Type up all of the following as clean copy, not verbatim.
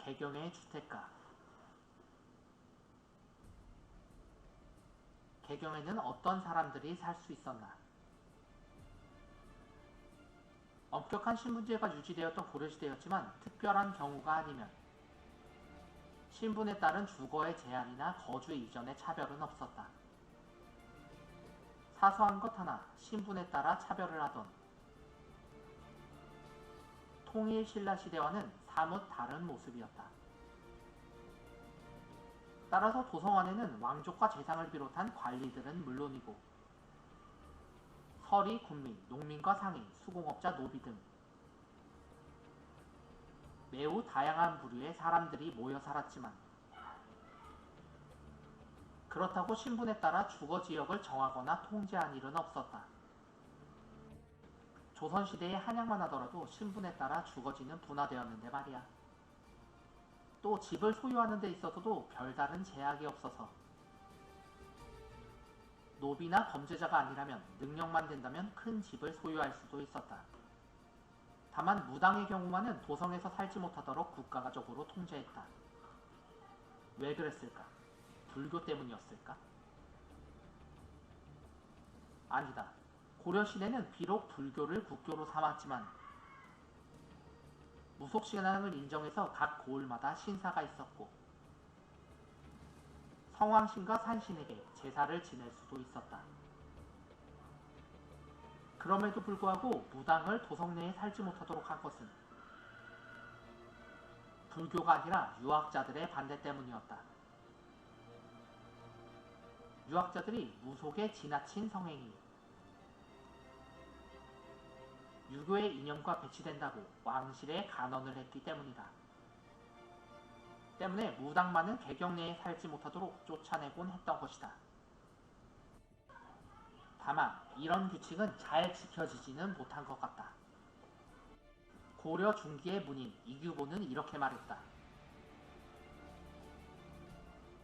개경의 주택가. 개경에는 어떤 사람들이 살 수 있었나? 엄격한 신분제가 유지되었던 고려시대였지만 특별한 경우가 아니면 신분에 따른 주거의 제한이나 거주 이전의 차별은 없었다. 사소한 것 하나 신분에 따라 차별을 하던 통일 신라시대와는 사뭇 다른 모습이었다. 따라서 도성 안에는 왕족과 재상을 비롯한 관리들은 물론이고 서리, 군민, 농민과 상인, 수공업자, 노비 등 매우 다양한 부류의 사람들이 모여 살았지만 그렇다고 신분에 따라 주거지역을 정하거나 통제한 일은 없었다. 조선시대의 한양만 하더라도 신분에 따라 주거지는 분화되었는데 말이야. 또 집을 소유하는 데 있어서도 별다른 제약이 없어서 노비나 범죄자가 아니라면 능력만 된다면 큰 집을 소유할 수도 있었다. 다만 무당의 경우만은 도성에서 살지 못하도록 국가적으로 통제했다. 왜 그랬을까? 불교 때문이었을까? 아니다. 고려시대는 비록 불교를 국교로 삼았지만 무속신앙을 인정해서 각 고을마다 신사가 있었고 성왕신과 산신에게 제사를 지낼 수도 있었다. 그럼에도 불구하고 무당을 도성 내에 살지 못하도록 한 것은 불교가 아니라 유학자들의 반대 때문이었다. 유학자들이 무속에 지나친 성행위, 유교의 이념과 배치된다고 왕실에 간언을 했기 때문이다. 때문에 무당만은 개경 내에 살지 못하도록 쫓아내곤 했던 것이다. 다만 이런 규칙은 잘 지켜지지는 못한 것 같다. 고려 중기의 문인 이규보는 이렇게 말했다.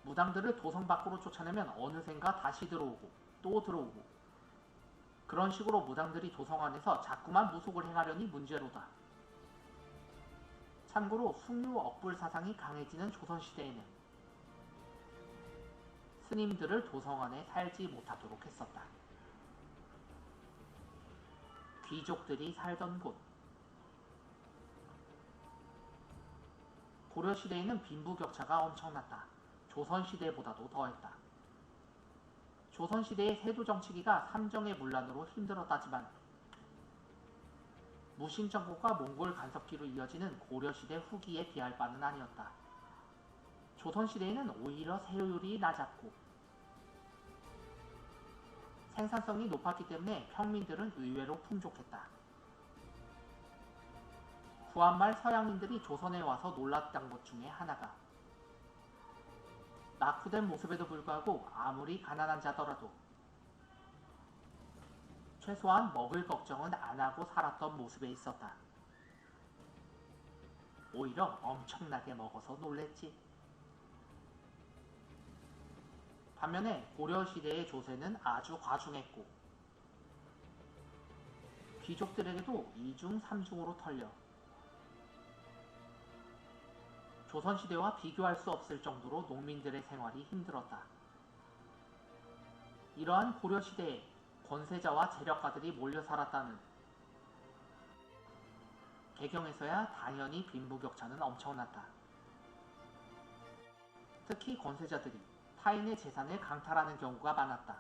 무당들을 도성 밖으로 쫓아내면 어느샌가 다시 들어오고 또 들어오고 그런 식으로 무당들이 도성 안에서 자꾸만 무속을 행하려니 문제로다. 참고로 숭유 억불 사상이 강해지는 조선시대에는 스님들을 도성 안에 살지 못하도록 했었다. 귀족들이 살던 곳. 고려시대에는 빈부격차가 엄청났다. 조선시대보다도 더했다. 조선시대의 세조정치기가 삼정의 문란으로 힘들었다지만 무신정권과 몽골 간섭기로 이어지는 고려시대 후기에 비할 바는 아니었다. 조선시대에는 오히려 세율이 낮았고 생산성이 높았기 때문에 평민들은 의외로 풍족했다. 구한말 서양인들이 조선에 와서 놀랐던 것 중에 하나가 낙후된 모습에도 불구하고 아무리 가난한 자더라도 최소한 먹을 걱정은 안 하고 살았던 모습에 있었다. 오히려 엄청나게 먹어서 놀랬지. 반면에 고려시대의 조세는 아주 과중했고 귀족들에게도 이중 삼중으로 털려 조선시대와 비교할 수 없을 정도로 농민들의 생활이 힘들었다. 이러한 고려시대에 권세자와 재력가들이 몰려 살았다는 개경에서야 당연히 빈부격차는 엄청났다. 특히 권세자들이 타인의 재산을 강탈하는 경우가 많았다.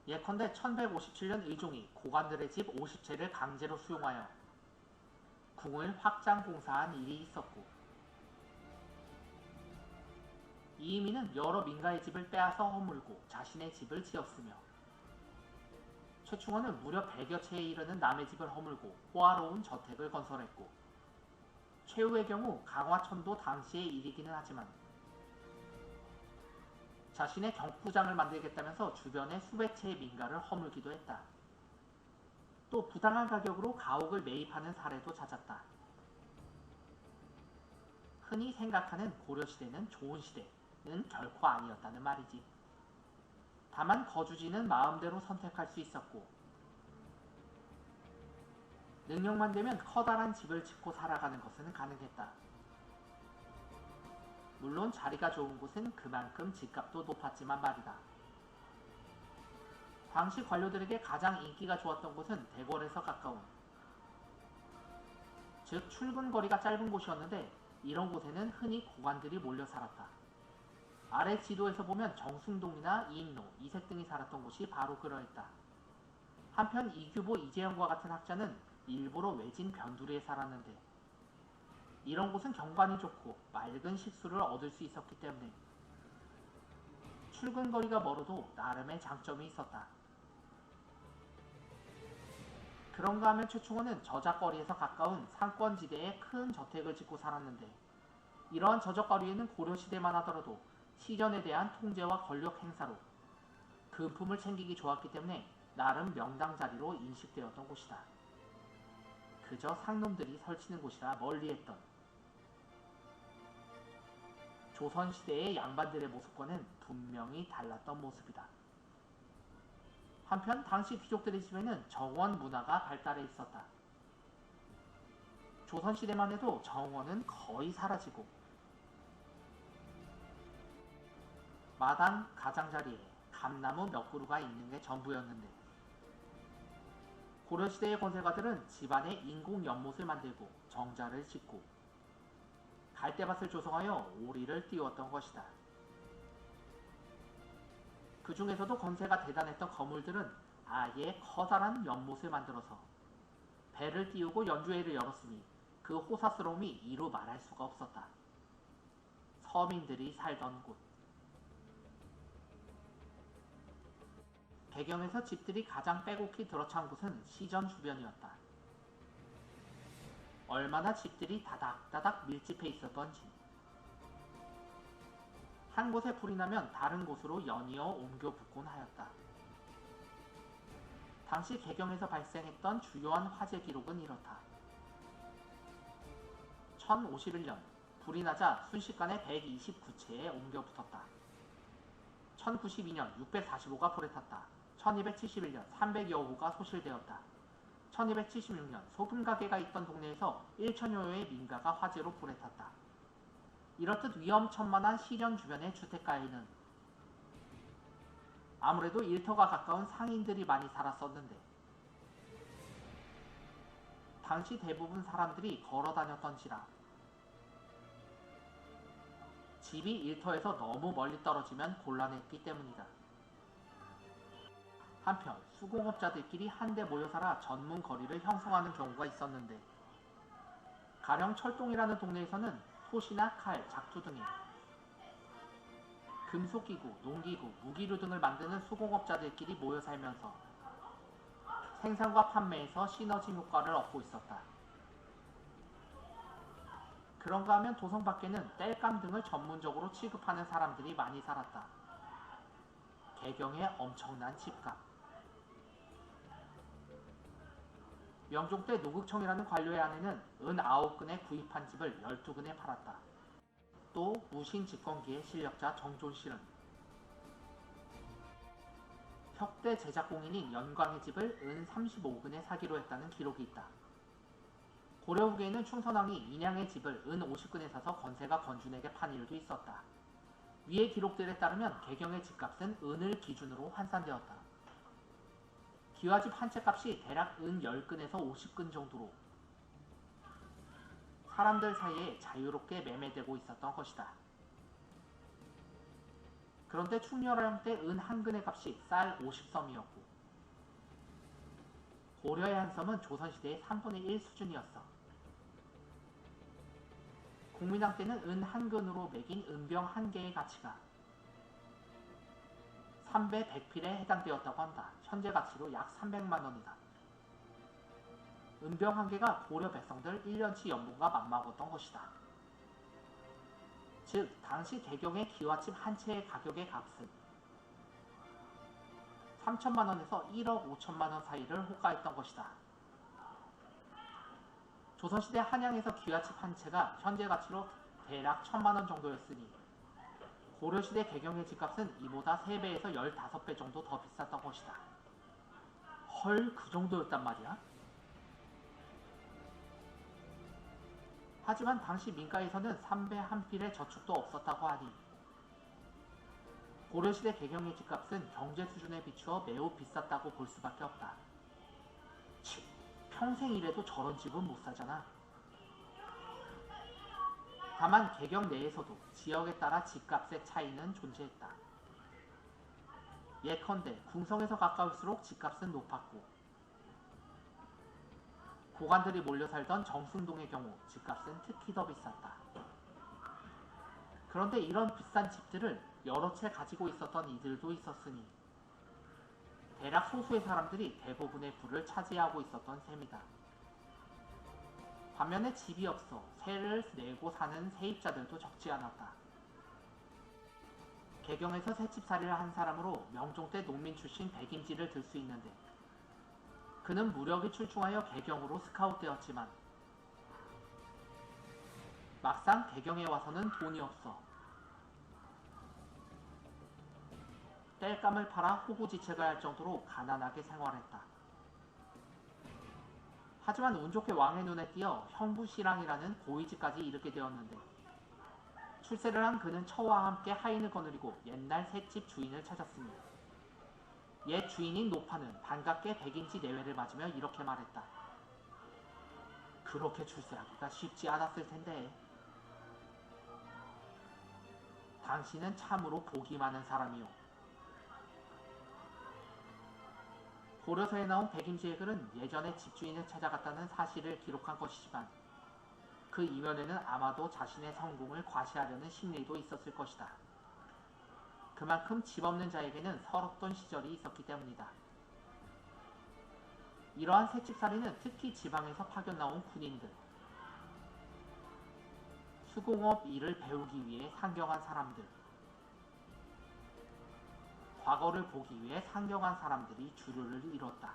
예컨대 1157년 의종이 고관들의 집 50채를 강제로 수용하여 궁을 확장 공사한 일이 있었고 이의민은 여러 민가의 집을 빼앗아 허물고 자신의 집을 지었으며 최충원은 무려 100여 채에 이르는 남의 집을 허물고 호화로운 저택을 건설했고 최후의 경우 강화천도 당시의 일이기는 하지만 자신의 경부장을 만들겠다면서 주변의 수백 채의 민가를 허물기도 했다. 또 부당한 가격으로 가옥을 매입하는 사례도 잦았다. 흔히 생각하는 고려시대는 좋은 시대는 결코 아니었다는 말이지. 다만 거주지는 마음대로 선택할 수 있었고 능력만 되면 커다란 집을 짓고 살아가는 것은 가능했다. 물론 자리가 좋은 곳은 그만큼 집값도 높았지만 말이다. 당시 관료들에게 가장 인기가 좋았던 곳은 대궐에서 가까운, 즉 출근거리가 짧은 곳이었는데 이런 곳에는 흔히 고관들이 몰려 살았다. 아래 지도에서 보면 정승동이나 이인로, 이색 등이 살았던 곳이 바로 그러했다. 한편 이규보, 이재영과 같은 학자는 일부러 외진 변두리에 살았는데 이런 곳은 경관이 좋고 맑은 식수를 얻을 수 있었기 때문에 출근거리가 멀어도 나름의 장점이 있었다. 그런가 하면 최충원은 저작거리에서 가까운 상권지대에 큰 저택을 짓고 살았는데 이러한 저작거리에는 고려시대만 하더라도 시전에 대한 통제와 권력 행사로 금품을 챙기기 좋았기 때문에 나름 명당 자리로 인식되었던 곳이다. 그저 상놈들이 설치는 곳이라 멀리했던 조선시대의 양반들의 모습과는 분명히 달랐던 모습이다. 한편 당시 귀족들의 집에는 정원 문화가 발달해 있었다. 조선시대만 해도 정원은 거의 사라지고 마당 가장자리에 감나무 몇 그루가 있는 게 전부였는데 고려시대의 건설가들은 집안에 인공 연못을 만들고 정자를 짓고 갈대밭을 조성하여 오리를 띄웠던 것이다. 그 중에서도 건세가 대단했던 거물들은 아예 커다란 연못을 만들어서 배를 띄우고 연주회를 열었으니 그 호사스러움이 이루 말할 수가 없었다. 서민들이 살던 곳. 개경에서 집들이 가장 빼곡히 들어찬 곳은 시전 주변이었다. 얼마나 집들이 다닥다닥 밀집해 있었던지. 한 곳에 불이 나면 다른 곳으로 연이어 옮겨 붙곤 하였다. 당시 개경에서 발생했던 주요한 화재 기록은 이렇다. 1051년 불이 나자 순식간에 129채에 옮겨 붙었다. 1092년 645가 불에 탔다. 1271년 300여 호가 소실되었다. 1276년 소금 가게가 있던 동네에서 1천여호의 민가가 화재로 불에 탔다. 이렇듯 위험천만한 시련 주변의 주택가에는 아무래도 일터가 가까운 상인들이 많이 살았었는데 당시 대부분 사람들이 걸어 다녔던지라 집이 일터에서 너무 멀리 떨어지면 곤란했기 때문이다. 한편 수공업자들끼리 한데 모여 살아 전문 거리를 형성하는 경우가 있었는데 가령 철동이라는 동네에서는 톳이나 칼, 작두 등의 금속기구, 농기구, 무기류 등을 만드는 수공업자들끼리 모여 살면서 생산과 판매에서 시너지 효과를 얻고 있었다. 그런가 하면 도성 밖에는 땔감 등을 전문적으로 취급하는 사람들이 많이 살았다. 개경의 엄청난 집값. 명종 때 노극청이라는 관료의 아내는 은 9근에 구입한 집을 12근에 팔았다. 또 무신 집권기의 실력자 정존실은 혁대 제작공인인 연광의 집을 은 35근에 사기로 했다는 기록이 있다. 고려 후기에는 충선왕이 인양의 집을 은 50근에 사서 권세가 건준에게 판 일도 있었다. 위의 기록들에 따르면 개경의 집값은 은을 기준으로 환산되었다. 기와집 한 채 값이 대략 은 10근에서 50근 정도로 사람들 사이에 자유롭게 매매되고 있었던 것이다. 그런데 충렬하영 때 은 한 근의 값이 쌀 50섬이었고 고려의 한 섬은 조선시대의 3분의 1 수준이었어. 국민왕 때는 은 한 근으로 매긴 은병 한 개의 가치가 3배 100필에 해당되었다고 한다. 현재 가치로 약 300만원이다. 은병 한 개가 고려 백성들 1년치 연봉과 맞먹었던 것이다. 즉 당시 개경의 기와집 한 채의 가격의 값은 3천만원에서 1억 5천만원 사이를 호가했던 것이다. 조선시대 한양에서 기와집 한 채가 현재 가치로 대략 1,000만원 정도였으니 고려시대 개경의 집값은 이보다 3배에서 15배 정도 더 비쌌던 것이다. 헐, 그 정도였단 말이야? 하지만 당시 민가에서는 삼배 한 필의 저축도 없었다고 하니 고려시대 개경의 집값은 경제 수준에 비추어 매우 비쌌다고 볼 수밖에 없다. 치, 평생 일해도 저런 집은 못 사잖아. 다만 개경 내에서도 지역에 따라 집값의 차이는 존재했다. 예컨대 궁성에서 가까울수록 집값은 높았고 고관들이 몰려 살던 정승동의 경우 집값은 특히 더 비쌌다. 그런데 이런 비싼 집들을 여러 채 가지고 있었던 이들도 있었으니 대략 소수의 사람들이 대부분의 부를 차지하고 있었던 셈이다. 반면에 집이 없어 세를 내고 사는 세입자들도 적지 않았다. 개경에서 새집살이를 한 사람으로 명종 때 농민 출신 백임지를 들 수 있는데 그는 무력이 출중하여 개경으로 스카웃되었지만 막상 개경에 와서는 돈이 없어 땔감을 팔아 호구지책을 할 정도로 가난하게 생활했다. 하지만 운 좋게 왕의 눈에 띄어 형부시랑이라는 고위직까지 이르게 되었는데 출세를 한 그는 처와 함께 하인을 거느리고 옛날 셋집 주인을 찾았으니 옛 주인인 노파는 반갑게 백인지 내외를 맞으며 이렇게 말했다. 그렇게 출세하기가 쉽지 않았을 텐데 당신은 참으로 복이 많은 사람이오. 고려서에 나온 백임지의 글은 예전에 집주인을 찾아갔다는 사실을 기록한 것이지만 그 이면에는 아마도 자신의 성공을 과시하려는 심리도 있었을 것이다. 그만큼 집 없는 자에게는 서럽던 시절이 있었기 때문이다. 이러한 새집살이는 특히 지방에서 파견 나온 군인들, 수공업 일을 배우기 위해 상경한 사람들, 과거를 보기 위해 상경한 사람들이 주류를 이뤘다.